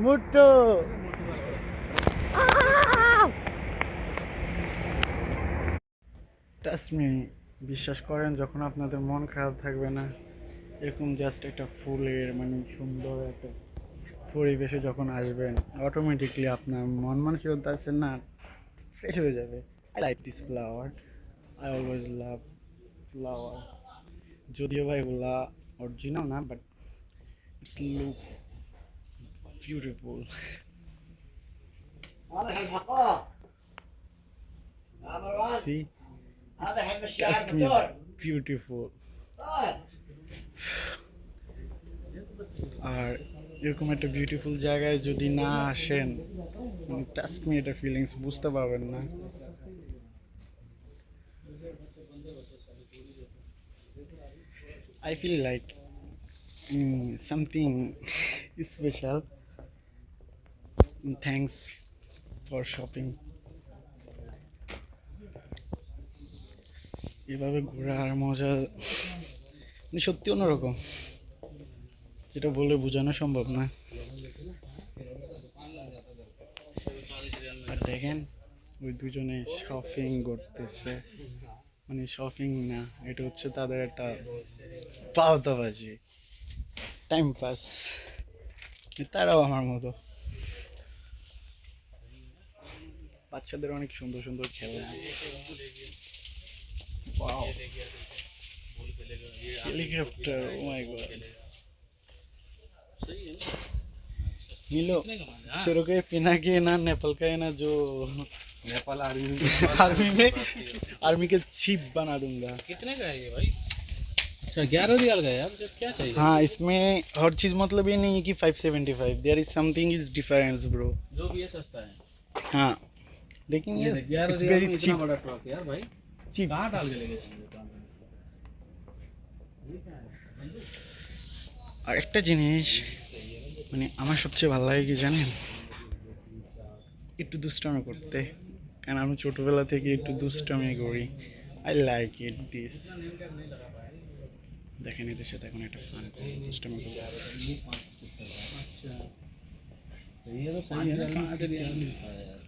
মুট্টু trust me, বিশ্বাস করেন যখন আপনাদের মন খারাপ থাকবে না, এরকম জাস্ট একটা ফুলের মানে সুন্দর একটা পরিবেশে যখন আসবেন, অটোমেটিকলি আপনার মন মানসিকতা আছে না ফ্রেশ হয়ে যাবে। I like this flower, I always love flower. যদিও বা এগুলা অরিজিনাল না, but it's look beautiful. See, it's just me beautiful. আর এরকম একটা বিউটিফুল জায়গায় যদি না আসেন, ট্রাস্ট মি, এটা ফিলিংস বুঝতে পারবেন না। I feel like something special. Thanks for shopping. এভাবে ঘোরার মজা মানে সত্যি অন্যরকম, যেটা বলে বোঝানো সম্ভব না। আর দেখেন ওই দুজনে শপিং করতেছে, মানে শপিং না, এটা হচ্ছে তাদের একটা পাওতাবাজি, টাইম পাস। তারাও আমার মতো, বাচ্চাদের অনেক সুন্দর সুন্দর খেলনা। Wow. Helicopter, oh my god. नीलो तेरे को ये पिना के ना नेपाल का है ना, जो नेपाल आर्मी के चीफ बना दूंगा। कितने का है ये भाई? अच्छा 11 रियाल का है यार, जब क्या चाहिए? हाँ, इसमें हर चीज मतलब ये नहीं है कि 575, there is something is difference bro. जो भी है सस्ता है। हाँ, लेकिन ये 11 इट्स रियाल वेरी में इतना चीप बड़ा ट्रक यार भाई, चीप। कहाँ डाल के ले गए इसमें? আর একটা জিনিস মানে আমার সবচেয়ে ভালো লাগে কি জানেন, একটু দুষ্টামি করতে, কারণ আমি ছোটবেলা থেকে একটু দুষ্টামি করি। I like it this. দেখেন এদের সাথে এখন একটা ফান করবো, দুষ্টামি করবো। अच्छा सही है, तो 5 रियाल में मिलता है यार।